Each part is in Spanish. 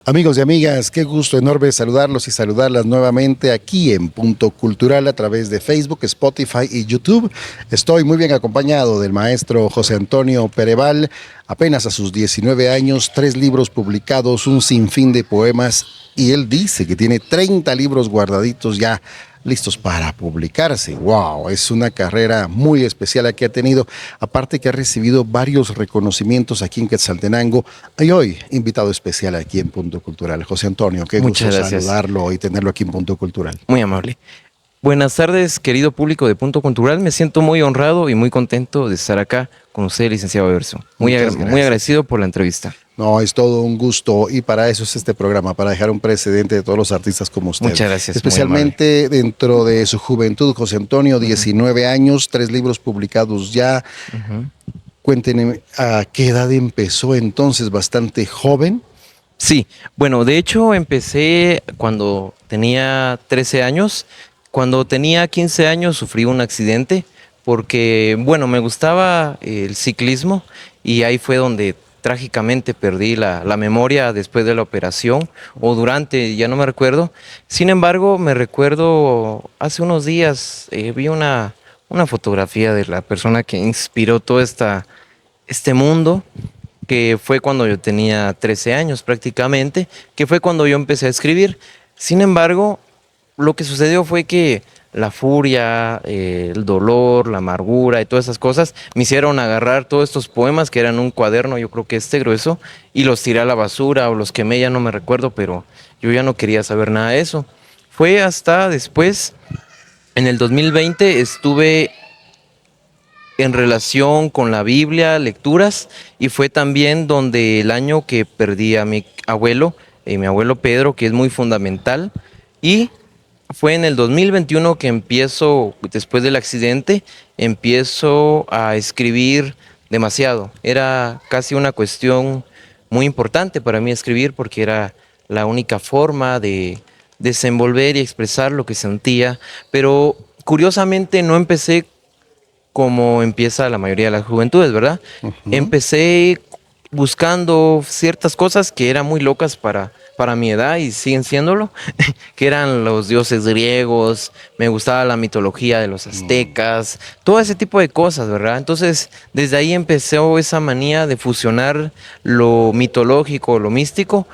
Amigos y amigas, qué gusto enorme saludarlos y saludarlas nuevamente aquí en Punto Cultural a través de Facebook, Spotify y YouTube. Estoy muy bien acompañado del maestro José Antonio Pereval, apenas a sus 19 años, 3 libros publicados, un sinfín de poemas y él dice que tiene 30 libros guardaditos ya listos para publicarse. ¡Wow! Es una carrera muy especial la que ha tenido, aparte que ha recibido varios reconocimientos aquí en Quetzaltenango y hoy invitado especial aquí en Punto Cultural. José Antonio, qué gusto Muchas gracias. saludarlo y tenerlo aquí en Punto Cultural. Muy amable. Buenas tardes, querido público de Punto Cultural. Me siento muy honrado y muy contento de estar acá con usted, licenciado Everson. Muchas Muy gracias. agradecido por la entrevista. No, es todo un gusto y para eso es este programa, para dejar un precedente de todos los artistas como usted. Muchas gracias, muy amable. Especialmente dentro de su juventud, José Antonio, 19 años, 3 libros publicados ya. Ujú. Cuéntenme, ¿a qué edad empezó entonces? Bastante joven. Sí, bueno, de hecho empecé cuando tenía 13 años. Cuando tenía 15 años sufrí un accidente porque, bueno, me gustaba el ciclismo y ahí fue donde trágicamente perdí la memoria después de la operación o durante, ya no me recuerdo. Sin embargo, me recuerdo hace unos días vi una fotografía de la persona que inspiró todo este mundo, que fue cuando yo tenía 13 años prácticamente, que fue cuando yo empecé a escribir. Sin embargo, lo que sucedió fue que la furia, el dolor, la amargura y todas esas cosas me hicieron agarrar todos estos poemas que eran un cuaderno, yo creo que grueso, y los tiré a la basura o los quemé, ya no me recuerdo, pero yo ya no quería saber nada de eso. Fue hasta después, en el 2020, estuve en relación con la Biblia, lecturas, y fue también donde el año que perdí a mi abuelo Pedro, que es muy fundamental, y fue en el 2021 que empiezo, después del accidente, empiezo a escribir demasiado. Era casi una cuestión muy importante para mí escribir porque era la única forma de desenvolver y expresar lo que sentía, pero curiosamente no empecé como empieza la mayoría de las juventudes, ¿verdad? Ujú. Empecé buscando ciertas cosas que eran muy locas para mi edad y siguen siéndolo, que eran los dioses griegos, me gustaba la mitología de los aztecas, todo ese tipo de cosas, ¿verdad? Entonces, desde ahí empezó esa manía de fusionar lo mitológico, lo místico,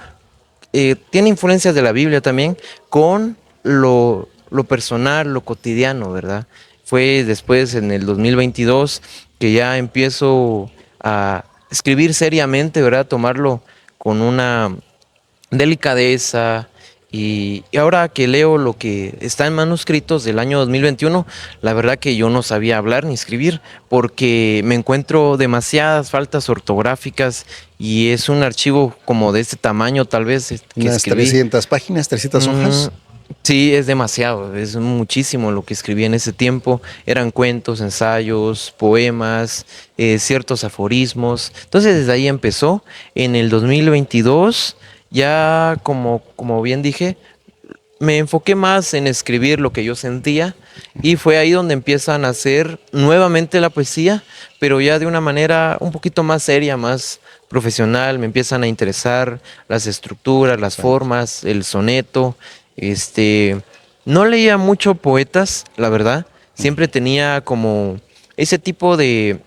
tiene influencias de la Biblia también, con lo personal, lo cotidiano, ¿verdad? Fue después, en el 2022, que ya empiezo a escribir seriamente, ¿verdad? Tomarlo con una delicadeza. Y ahora que leo lo que está en manuscritos del año 2021, la verdad que yo no sabía hablar ni escribir porque me encuentro demasiadas faltas ortográficas y es un archivo como de este tamaño tal vez que Unas escribí. 300 páginas, 300 Mm, hojas. sí, es demasiado, es muchísimo lo que escribí en ese tiempo. Eran cuentos, ensayos, poemas, ciertos aforismos. Entonces desde ahí empezó. En el 2022, ya como bien dije, me enfoqué más en escribir lo que yo sentía y fue ahí donde empieza a nacer nuevamente la poesía, pero ya de una manera un poquito más seria, más profesional. Me empiezan a interesar las estructuras, las Exacto. formas, el soneto. Este, no leía mucho poetas, la verdad. Siempre tenía como ese tipo de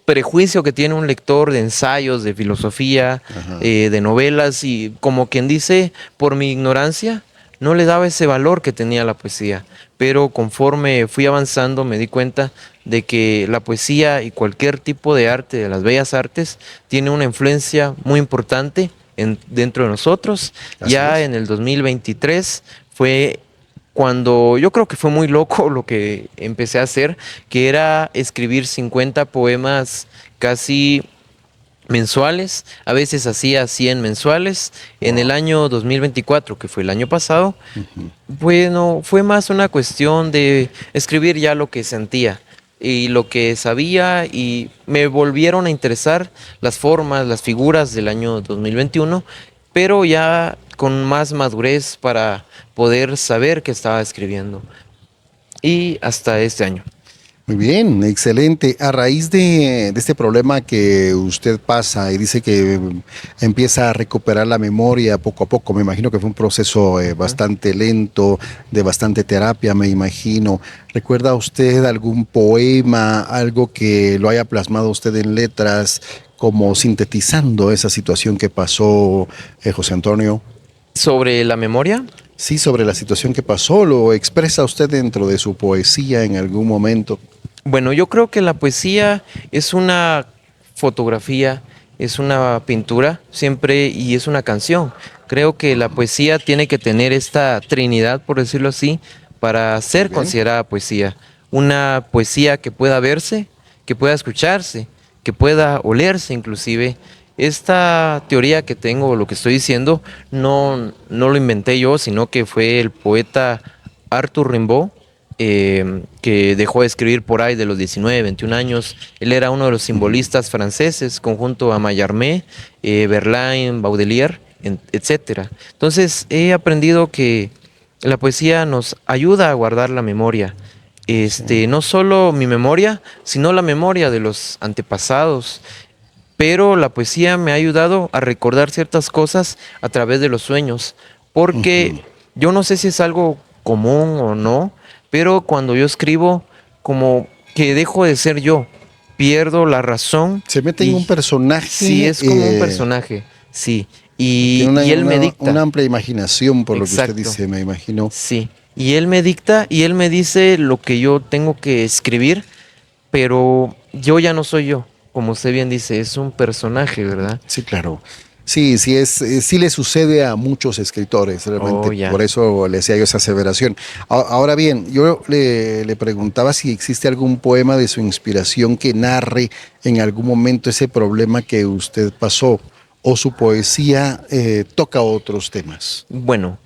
prejuicio que tiene un lector de ensayos, de filosofía, Ajá. de novelas, y como quien dice, por mi ignorancia, no le daba ese valor que tenía la poesía. Pero conforme fui avanzando me di cuenta de que la poesía y cualquier tipo de arte, de las bellas artes, tiene una influencia muy importante dentro de nosotros. Así Ya es. en el 2023 fue cuando yo creo que fue muy loco lo que empecé a hacer, que era escribir 50 poemas casi mensuales, a veces hacía 100 mensuales. En el Wow. año 2024, que fue el año pasado, Ujú. bueno, fue más una cuestión de escribir ya lo que sentía y lo que sabía, y me volvieron a interesar las formas, las figuras del año 2021, pero ya con más madurez para poder saber que estaba escribiendo. Y hasta este año. Muy bien, excelente. A raíz de este problema que usted pasa y dice que empieza a recuperar la memoria poco a poco, me imagino que fue un proceso Ujú. bastante lento, de bastante terapia, me imagino. ¿Recuerda usted algún poema, algo que lo haya plasmado usted en letras, como sintetizando esa situación que pasó, José Antonio? Sobre la memoria. Sí, sobre la situación que pasó, ¿lo expresa usted dentro de su poesía en algún momento? Bueno, yo creo que la poesía es una fotografía, es una pintura, siempre, y es una canción. Creo que la poesía tiene que tener esta trinidad, por decirlo así, para Muy ser bien. considerada poesía. Una poesía que pueda verse, que pueda escucharse, que pueda olerse inclusive. Esta teoría que tengo, lo que estoy diciendo, no lo inventé yo, sino que fue el poeta Arthur Rimbaud, que dejó de escribir por ahí de los 19, 21 años. Él era uno de los Ujú. simbolistas franceses, conjunto a Mallarmé, Verlaine, Baudelaire, etcétera. Entonces he aprendido que la poesía nos ayuda a guardar la memoria. Sí. No solo mi memoria, sino la memoria de los antepasados. Pero la poesía me ha ayudado a recordar ciertas cosas a través de los sueños, porque Ujú. yo no sé si es algo común o no, pero cuando yo escribo, como que dejo de ser yo, pierdo la razón Se mete en un y sí personaje, es como un personaje, sí, tiene y él me una dicta, amplia imaginación por lo que usted exacto, dice, me imagino. sí, y él me dicta y él me dice lo que yo tengo que escribir, pero yo ya no soy yo, como usted bien dice, es un personaje, ¿verdad? Sí, claro. Sí, sí, sí le sucede a muchos escritores, Oh, realmente, por ya. eso le hacía yo esa aseveración. Ahora bien, yo le preguntaba si existe algún poema de su inspiración que narre en algún momento ese problema que usted pasó, o su poesía toca otros temas. Bueno,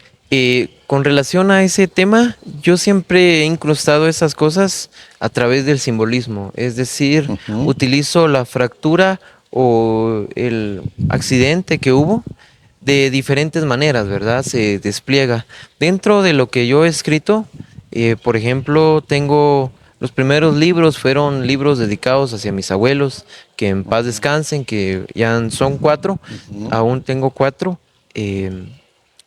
con relación a ese tema, yo siempre he incrustado esas cosas a través del simbolismo, es decir, Ujú. utilizo la fractura o el accidente que hubo de diferentes maneras, ¿verdad? Se despliega. Dentro de lo que yo he escrito, por ejemplo, tengo los primeros libros, fueron libros dedicados hacia mis abuelos, que en paz descansen, que ya son cuatro, Ujú. aún tengo cuatro.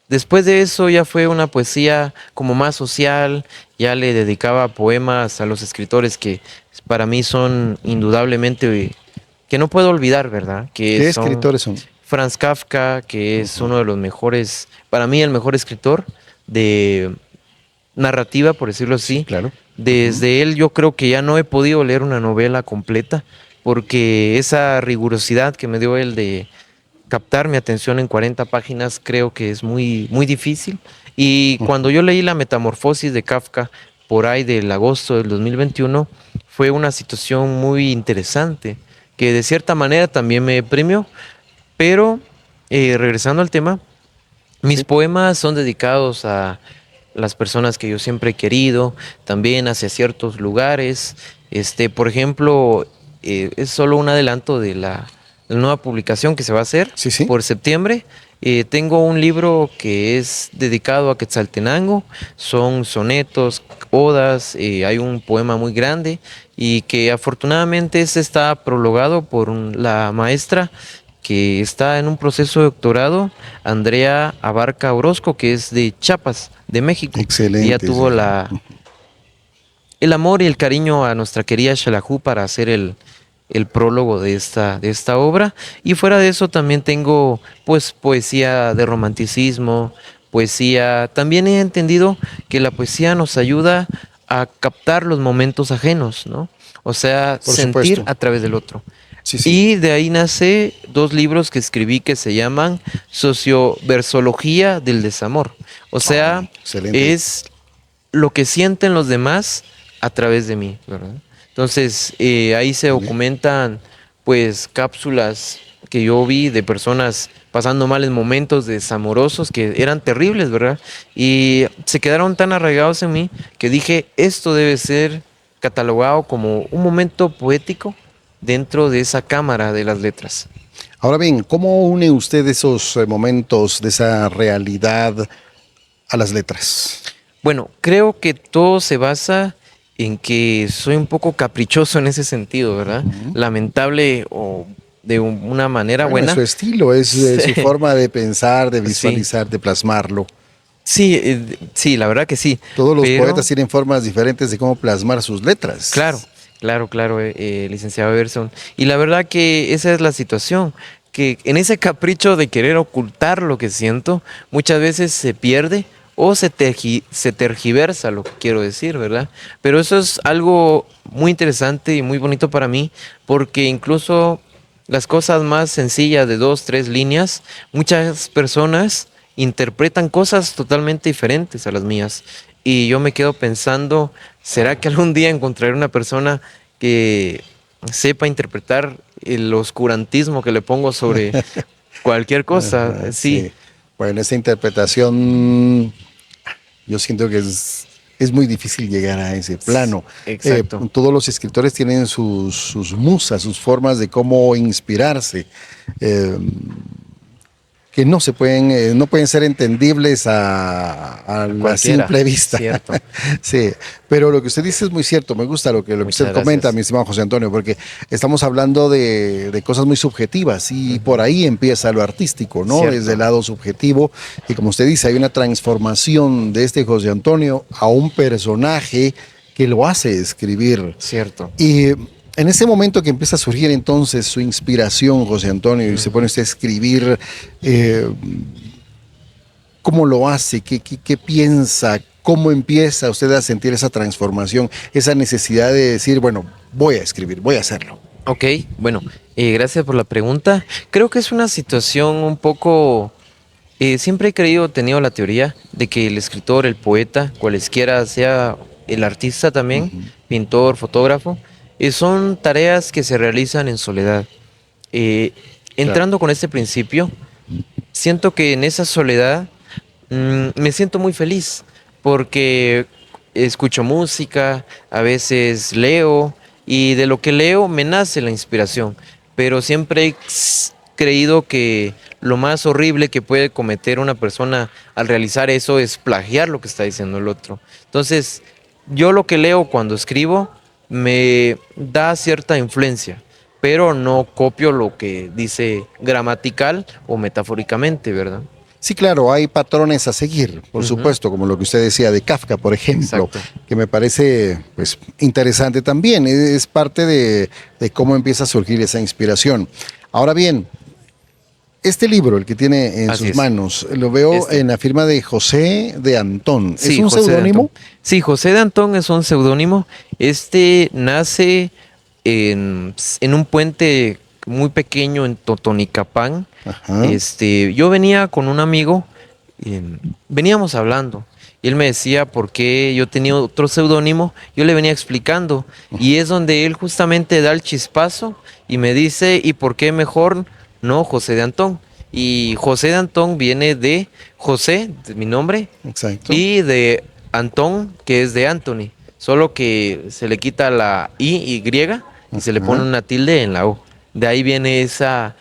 Después de eso ya fue una poesía como más social, ya le dedicaba poemas a los escritores que para mí son indudablemente, que no puedo olvidar, ¿verdad? Que ¿Qué son escritores son? Franz Kafka, que es Ujú. uno de los mejores, para mí el mejor escritor de narrativa, por decirlo Sí, así. claro. Ujú. Desde él yo creo que ya no he podido leer una novela completa porque esa rigurosidad que me dio él de captar mi atención en 40 páginas creo que es muy, muy difícil. Y cuando Ujú. yo leí La Metamorfosis de Kafka por ahí del agosto del 2021, fue una situación muy interesante que de cierta manera también me deprimió. Pero regresando al tema, mis Sí. poemas son dedicados a las personas que yo siempre he querido, también hacia ciertos lugares. Por ejemplo, es solo un adelanto de la nueva publicación que se va a hacer Sí, sí. por septiembre. Tengo un libro que es dedicado a Quetzaltenango, son sonetos, odas, hay un poema muy grande y que afortunadamente este está prologado por la maestra que está en un proceso de doctorado, Andrea Abarca Orozco, que es de Chiapas, de México. Ella Excelente. tuvo el amor y el cariño a nuestra querida Xelajú para hacer el prólogo de esta obra. Y fuera de eso también tengo pues poesía de romanticismo, poesía. También he entendido que la poesía nos ayuda a captar los momentos ajenos, ¿no? O sea, Por sentir supuesto. a través del otro. Sí, sí. Y de ahí nace dos libros que escribí que se llaman Socioversología del desamor. O Oh, sea, excelente. es lo que sienten los demás a través de mí, ¿verdad? Entonces, ahí se Muy bien. documentan pues cápsulas que yo vi de personas pasando males momentos desamorosos que eran terribles, ¿verdad? Y se quedaron tan arraigados en mí que dije, esto debe ser catalogado como un momento poético dentro de esa cámara de las letras. Ahora bien, ¿cómo une usted esos momentos de esa realidad a las letras? Bueno, creo que todo se basa en que soy un poco caprichoso en ese sentido, ¿verdad? Lamentable o de una manera Bueno, es buena. su estilo, es su Sí, forma de pensar, de sí, visualizar, de plasmarlo. sí, sí, la verdad que sí. Todos los poetas Pero, tienen formas diferentes de cómo plasmar sus claro, letras. claro, licenciado Everson. Y la verdad que esa es la situación, que en ese capricho de querer ocultar lo que siento, muchas veces se pierde o se tergiversa lo que quiero decir, ¿verdad? Pero eso es algo muy interesante y muy bonito para mí, porque incluso las cosas más sencillas de dos, tres líneas, muchas personas interpretan cosas totalmente diferentes a las mías. Y yo me quedo pensando, ¿será que algún día encontraré una persona que sepa interpretar el oscurantismo que le pongo sobre cualquier cosa? Ajá, Sí, sí. Bueno, esa interpretación, yo siento que es muy difícil llegar a ese plano. exacto. Todos los escritores tienen sus musas, sus formas de cómo inspirarse. Eh, que no se pueden, no pueden ser entendibles a A la cualquiera, simple vista. cierto. Sí, pero lo que usted dice es muy cierto, me gusta lo que usted Muchas comenta, gracias. mi estimado José Antonio, porque estamos hablando de cosas muy subjetivas y por Ujú, ahí empieza lo artístico, ¿no? Desde el cierto, lado subjetivo y como usted dice, hay una transformación de este José Antonio a un personaje que lo hace escribir. cierto. Y en ese momento que empieza a surgir entonces su inspiración, José Antonio, y se pone Ujú. usted a escribir, eh, ¿cómo lo hace? ¿Qué piensa? ¿Cómo empieza usted a sentir esa transformación, esa necesidad de decir, bueno, voy a escribir, voy a hacerlo? Ok, bueno, gracias por la pregunta. Creo que es una situación un poco. Siempre he creído, tenido la teoría de que el escritor, el poeta, cualesquiera sea el artista también, Ujú, pintor, fotógrafo, son tareas que se realizan en soledad. Eh, claro. Entrando con este principio, siento que en esa soledad me siento muy feliz porque escucho música, a veces leo y de lo que leo me nace la inspiración, pero siempre he creído que lo más horrible que puede cometer una persona al realizar eso es plagiar lo que está diciendo el otro. Entonces, yo lo que leo cuando escribo me da cierta influencia, pero no copio lo que dice gramatical o metafóricamente, ¿verdad? Sí, claro, hay patrones a seguir, por Ujú, supuesto, como lo que usted decía de Kafka, por ejemplo, exacto. que me parece pues interesante también, es parte de cómo empieza a surgir esa inspiración. Ahora bien, este libro, el que tiene en Así sus es. manos, lo veo Este. en la firma de José de Antón. ¿Es Sí, un José de seudónimo? Antón. Sí, José de Antón es un seudónimo. Este nace en un puente muy pequeño en Totonicapán. Ajá. Yo venía con un amigo, veníamos hablando, y él me decía por qué yo tenía otro seudónimo, yo le venía explicando, y es donde él justamente da el chispazo y me dice, ¿y por qué mejor no José de Antón? Y José de Antón viene de José, de mi nombre, Exacto. y de Antón, que es de Anthony, solo que se le quita la y y se le pone Ajá. una tilde en la O. De ahí viene esa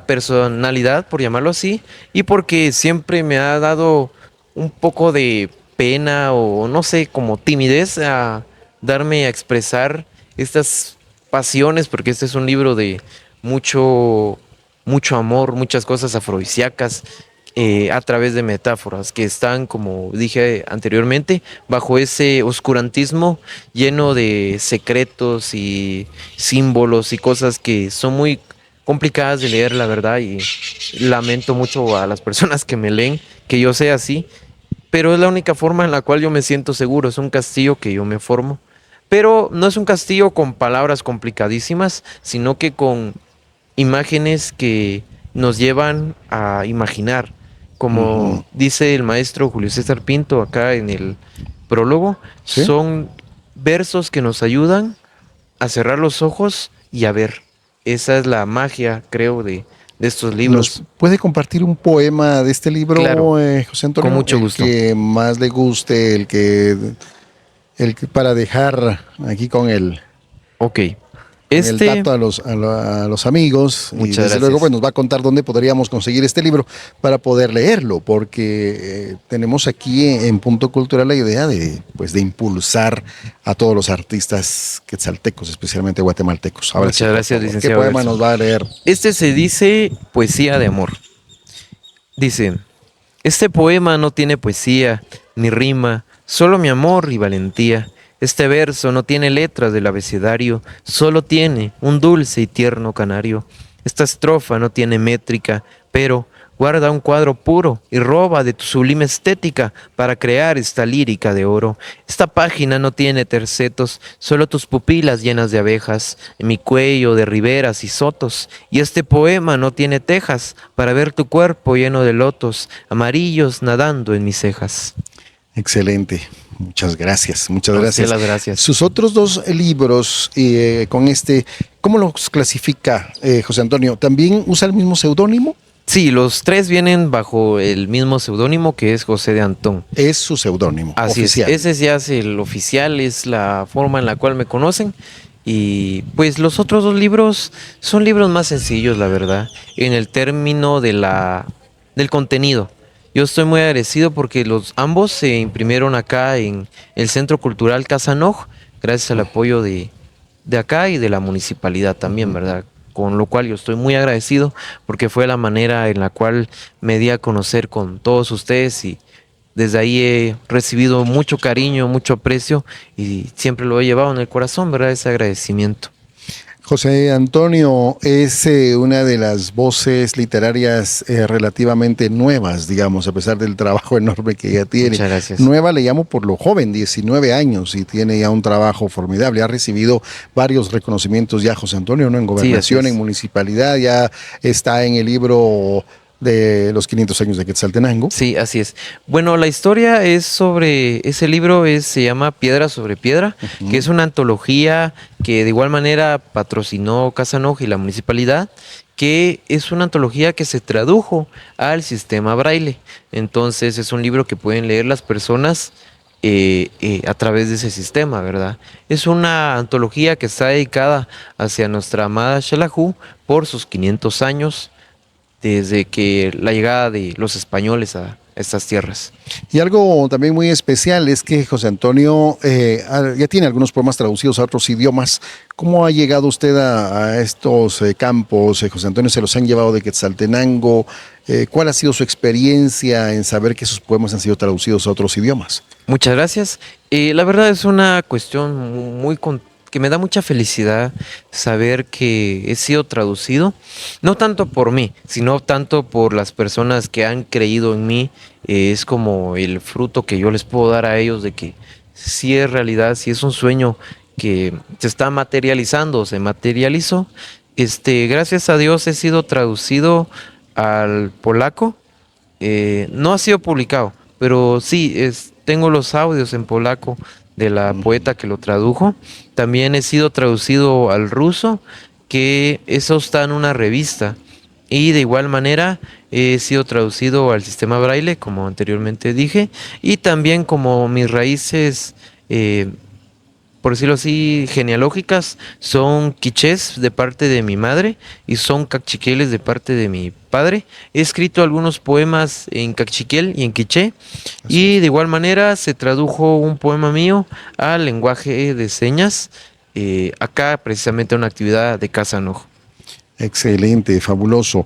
personalidad, por llamarlo así, y porque siempre me ha dado un poco de pena o no sé, como timidez a darme a expresar estas pasiones, porque este es un libro de mucho, mucho amor, muchas cosas afrodisíacas a través de metáforas que están, como dije anteriormente, bajo ese oscurantismo lleno de secretos y símbolos y cosas que son muy complicadas de leer, la verdad, y lamento mucho a las personas que me leen que yo sea así, pero es la única forma en la cual yo me siento seguro, es un castillo que yo me formo, pero no es un castillo con palabras complicadísimas, sino que con imágenes que nos llevan a imaginar, como Ujú. dice el maestro Julio César Pinto acá en el prólogo, ¿Sí? son versos que nos ayudan a cerrar los ojos y a ver. Esa es la magia, creo, de estos ¿Nos libros. puede compartir un poema de este Claro, libro, José con Antonio? mucho El gusto. que más le guste, para dejar aquí con él. Ok. el dato a los amigos. Y Muchas desde gracias. luego pues, nos va a contar dónde podríamos conseguir este libro para poder leerlo, porque tenemos aquí en Punto Cultural la idea de, pues, de impulsar a todos los artistas quetzaltecos, especialmente guatemaltecos. Ahora sí, Muchas por gracias, favor, ¿qué licenciado poema Gerson. nos va a leer? Este se dice poesía de amor. Dice, este poema no tiene poesía ni rima, solo mi amor y valentía. Este verso no tiene letras del abecedario, solo tiene un dulce y tierno canario. Esta estrofa no tiene métrica, pero guarda un cuadro puro y roba de tu sublime estética para crear esta lírica de oro. Esta página no tiene tercetos, solo tus pupilas llenas de abejas, en mi cuello de riberas y sotos. Y este poema no tiene tejas para ver tu cuerpo lleno de lotos, amarillos nadando en mis cejas. Excelente. Muchas gracias, muchas A usted gracias. las gracias. Sus otros dos libros con este, ¿cómo los clasifica José Antonio? ¿También usa el mismo seudónimo? Sí, los tres vienen bajo el mismo seudónimo que es José de Antón. Es su seudónimo Así oficial. es, ese ya es el oficial, es la forma en la cual me conocen. Y pues los otros dos libros son libros más sencillos, la verdad, en el término del contenido. Yo estoy muy agradecido porque ambos se imprimieron acá en el Centro Cultural Casanoj, gracias al apoyo de acá y de la municipalidad también, ¿verdad? Con lo cual yo estoy muy agradecido porque fue la manera en la cual me di a conocer con todos ustedes y desde ahí he recibido mucho cariño, mucho aprecio y siempre lo he llevado en el corazón, ¿verdad? Ese agradecimiento. José Antonio es una de las voces literarias relativamente nuevas, digamos, a pesar del trabajo enorme que ya tiene. Muchas gracias. Nueva le llamo por lo joven, 19 años, y tiene ya un trabajo formidable. Ha recibido varios reconocimientos ya, José Antonio, ¿no? En gobernación, así es. en municipalidad, ya está en el libro de los 500 años de Quetzaltenango. Sí, así es. Bueno, la historia es sobre, ese libro se llama Piedra sobre Piedra, que es una antología que de igual manera patrocinó Casanoj y la municipalidad, que es una antología que se tradujo al sistema braille. Entonces es un libro que pueden leer las personas a través de ese sistema, ¿verdad? Es una antología que está dedicada hacia nuestra amada Xelajú por sus 500 años desde que la llegada de los españoles a estas tierras. Y algo también muy especial es que José Antonio ya tiene algunos poemas traducidos a otros idiomas. ¿Cómo ha llegado usted a estos campos? José Antonio, ¿se los han llevado de Quetzaltenango? ¿Cuál ha sido su experiencia en saber que sus poemas han sido traducidos a otros idiomas? Muchas gracias. La verdad es una cuestión que me da mucha felicidad saber que he sido traducido, no tanto por mí, sino tanto por las personas que han creído en mí. Es como el fruto que yo les puedo dar a ellos de que si es realidad, si es un sueño que se está materializando, se materializó. Gracias a Dios he sido traducido al polaco. No ha sido publicado, pero sí, tengo los audios en polaco de la poeta que lo tradujo. También he sido traducido al ruso, que eso está en una revista. Y de igual manera he sido traducido al sistema braille, como anteriormente dije. Y también como mis raíces, por decirlo así, genealógicas, son quichés de parte de mi madre y son cachiqueles de parte de mi padre. He escrito algunos poemas en cachiquel y en quiché y de igual manera se tradujo un poema mío al lenguaje de señas, acá precisamente a una actividad de Casanoj. Excelente, fabuloso.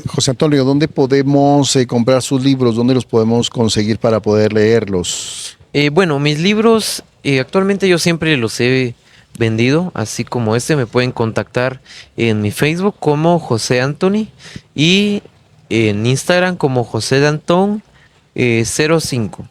José Antonio, ¿dónde podemos comprar sus libros? ¿Dónde los podemos conseguir para poder leerlos? Bueno, mis libros actualmente yo siempre los he vendido, así como me pueden contactar en mi Facebook como José Anthony y en Instagram como José de Antón 05.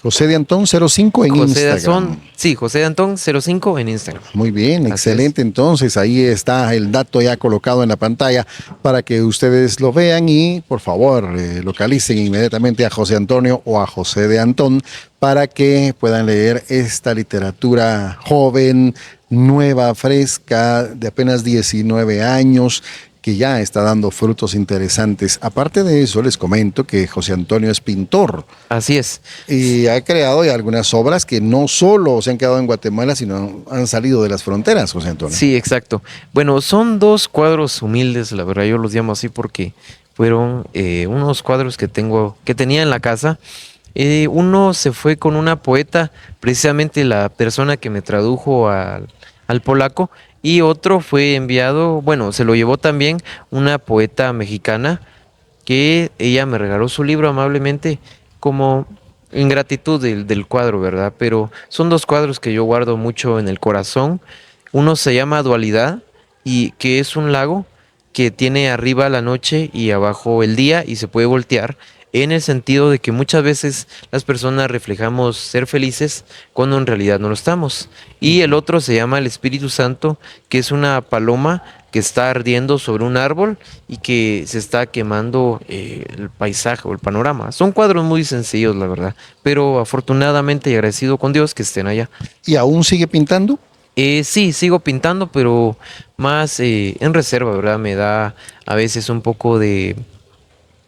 José de Antón 05 en José de Instagram. Antón, sí, José de Antón 05 en Instagram. Muy bien, Así excelente. Entonces ahí está el dato ya colocado en la pantalla para que ustedes lo vean y por favor localicen inmediatamente a José Antonio o a José de Antón para que puedan leer esta literatura joven, nueva, fresca, de apenas 19 años, que ya está dando frutos interesantes. Aparte de eso, les comento que José Antonio es pintor Así es. y ha creado ya algunas obras que no solo se han quedado en Guatemala, sino han salido de las fronteras, José Antonio. Sí, exacto. Bueno, son dos cuadros humildes, la verdad, yo los llamo así porque fueron unos cuadros que tenía en la casa. Uno se fue con una poeta, precisamente la persona que me tradujo al polaco, y otro fue enviado, bueno, se lo llevó también una poeta mexicana que ella me regaló su libro amablemente como en gratitud del cuadro, ¿verdad? Pero son dos cuadros que yo guardo mucho en el corazón. Uno se llama Dualidad y que es un lago que tiene arriba la noche y abajo el día y se puede voltear en el sentido de que muchas veces las personas reflejamos ser felices cuando en realidad no lo estamos. Y el otro se llama el Espíritu Santo, que es una paloma que está ardiendo sobre un árbol y que se está quemando el paisaje o el panorama. Son cuadros muy sencillos, la verdad, pero afortunadamente y agradecido con Dios que estén allá. ¿Y aún sigue pintando? Sí, sigo pintando, pero más en reserva, ¿verdad? Me da a veces un poco de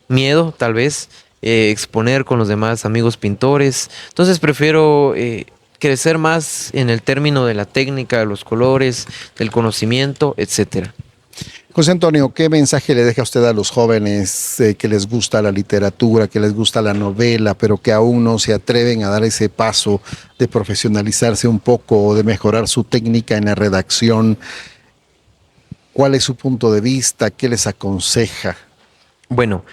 miedo, tal vez, exponer con los demás amigos pintores. Entonces prefiero crecer más en el término de la técnica, de los colores, del conocimiento, etcétera. José Antonio, ¿qué mensaje le deja usted a los jóvenes que les gusta la literatura, que les gusta la novela, pero que aún no se atreven a dar ese paso de profesionalizarse un poco o de mejorar su técnica en la redacción? ¿Cuál es su punto de vista? ¿Qué les aconseja? Bueno,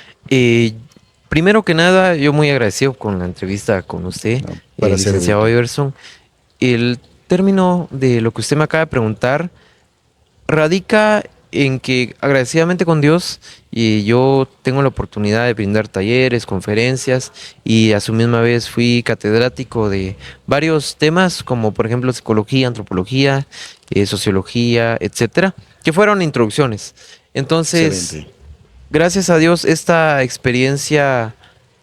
primero que nada, yo muy agradecido con la entrevista con usted, No, para licenciado servirle. Iverson. El término de lo que usted me acaba de preguntar radica en que agradecidamente con Dios y yo tengo la oportunidad de brindar talleres, conferencias y a su misma vez fui catedrático de varios temas como por ejemplo psicología, antropología, sociología, etcétera, que fueron introducciones. Entonces, Excelente. gracias a Dios, esta experiencia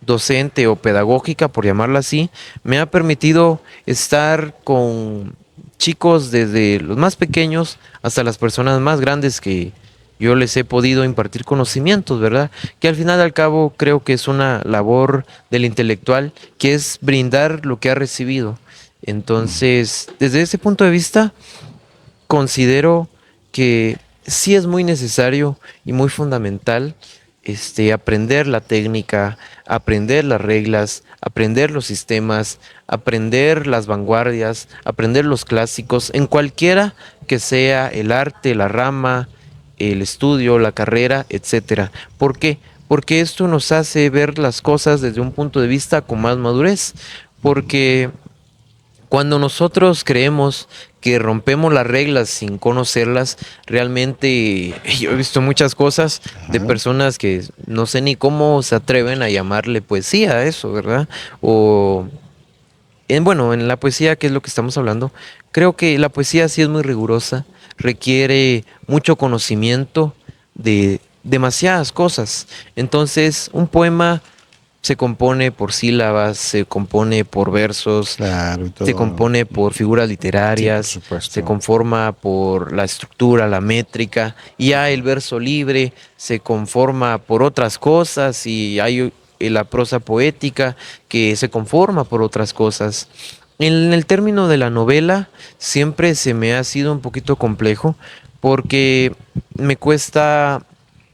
docente o pedagógica, por llamarla así, me ha permitido estar con chicos desde los más pequeños hasta las personas más grandes que yo les he podido impartir conocimientos, ¿verdad? Que al final y al cabo creo que es una labor del intelectual, que es brindar lo que ha recibido. Entonces, desde ese punto de vista, considero que sí es muy necesario y muy fundamental aprender la técnica, aprender las reglas, aprender los sistemas, aprender las vanguardias, aprender los clásicos, en cualquiera que sea el arte, la rama, el estudio, la carrera, etcétera. ¿Por qué? Porque esto nos hace ver las cosas desde un punto de vista con más madurez. Porque cuando nosotros creemos que rompemos las reglas sin conocerlas, realmente yo he visto muchas cosas de Ajá. personas que no sé ni cómo se atreven a llamarle poesía a eso, ¿verdad? O bueno, en la poesía, que es lo que estamos hablando, creo que la poesía sí es muy rigurosa, requiere mucho conocimiento de demasiadas cosas. Entonces, un poema se compone por sílabas, se compone por versos, Claro, y se todo. compone por figuras Sí, por literarias, se supuesto. conforma por la estructura, la métrica, y ya el verso libre se conforma por otras cosas y hay la prosa poética que se conforma por otras cosas. En el término de la novela siempre se me ha sido un poquito complejo porque me cuesta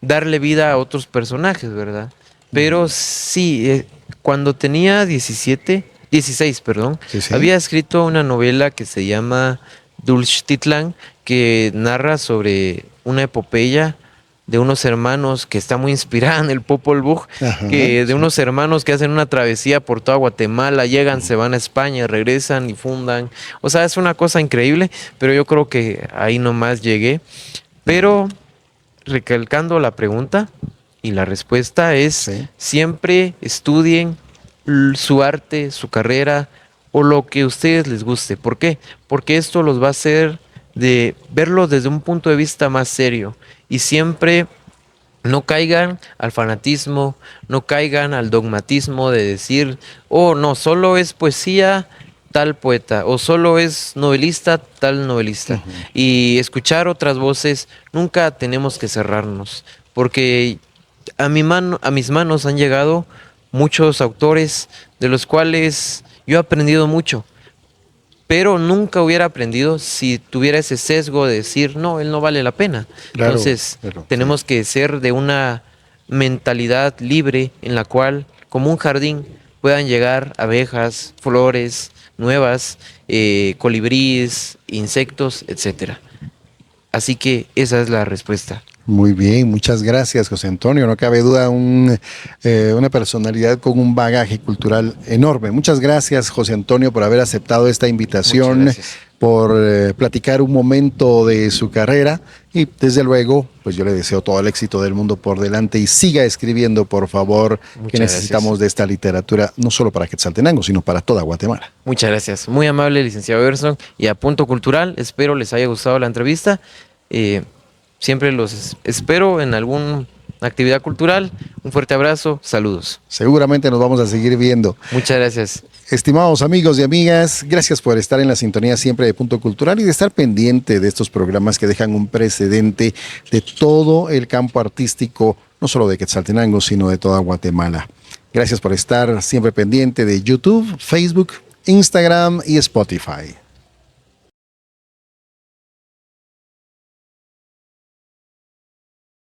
darle vida a otros personajes, ¿verdad? Pero sí, cuando tenía 16, perdón, Sí, sí. había escrito una novela que se llama Dulchtitlan, que narra sobre una epopeya de unos hermanos que está muy inspirada en el Popol Vuh, Ajá, que de sí. unos hermanos que hacen una travesía por toda Guatemala, llegan, se van a España, regresan y fundan. O sea, es una cosa increíble, pero yo creo que ahí nomás llegué. Pero recalcando la pregunta y la respuesta es Sí. siempre estudien su arte, su carrera o lo que a ustedes les guste. ¿Por qué? Porque esto los va a hacer de verlo desde un punto de vista más serio y siempre no caigan al fanatismo, no caigan al dogmatismo de decir, oh, no, solo es poesía tal poeta o solo es novelista tal novelista. Y escuchar otras voces, nunca tenemos que cerrarnos, porque a mis manos han llegado muchos autores de los cuales yo he aprendido mucho, pero nunca hubiera aprendido si tuviera ese sesgo de decir, no, él no vale la pena. Claro, Entonces, claro, tenemos que ser de una mentalidad libre en la cual, como un jardín, puedan llegar abejas, flores nuevas, colibríes, insectos, etcétera. Así que esa es la respuesta. Muy bien, muchas gracias, José Antonio. No cabe duda, una personalidad con un bagaje cultural enorme. Muchas gracias, José Antonio, por haber aceptado esta Muchas invitación, gracias. por platicar un momento de su carrera y desde luego, pues yo le deseo todo el éxito del mundo por delante y siga escribiendo, por favor, que Muchas necesitamos gracias. de esta literatura, no solo para Quetzaltenango, sino para toda Guatemala. Muchas gracias. Muy amable, licenciado Everson. Y a Punto Cultural, espero les haya gustado la entrevista. Eh, Siempre los espero en alguna actividad cultural. Un fuerte abrazo. Saludos. Seguramente nos vamos a seguir viendo. Muchas gracias. Estimados amigos y amigas, gracias por estar en la sintonía siempre de Punto Cultural y de estar pendiente de estos programas que dejan un precedente de todo el campo artístico, no solo de Quetzaltenango, sino de toda Guatemala. Gracias por estar siempre pendiente de YouTube, Facebook, Instagram y Spotify.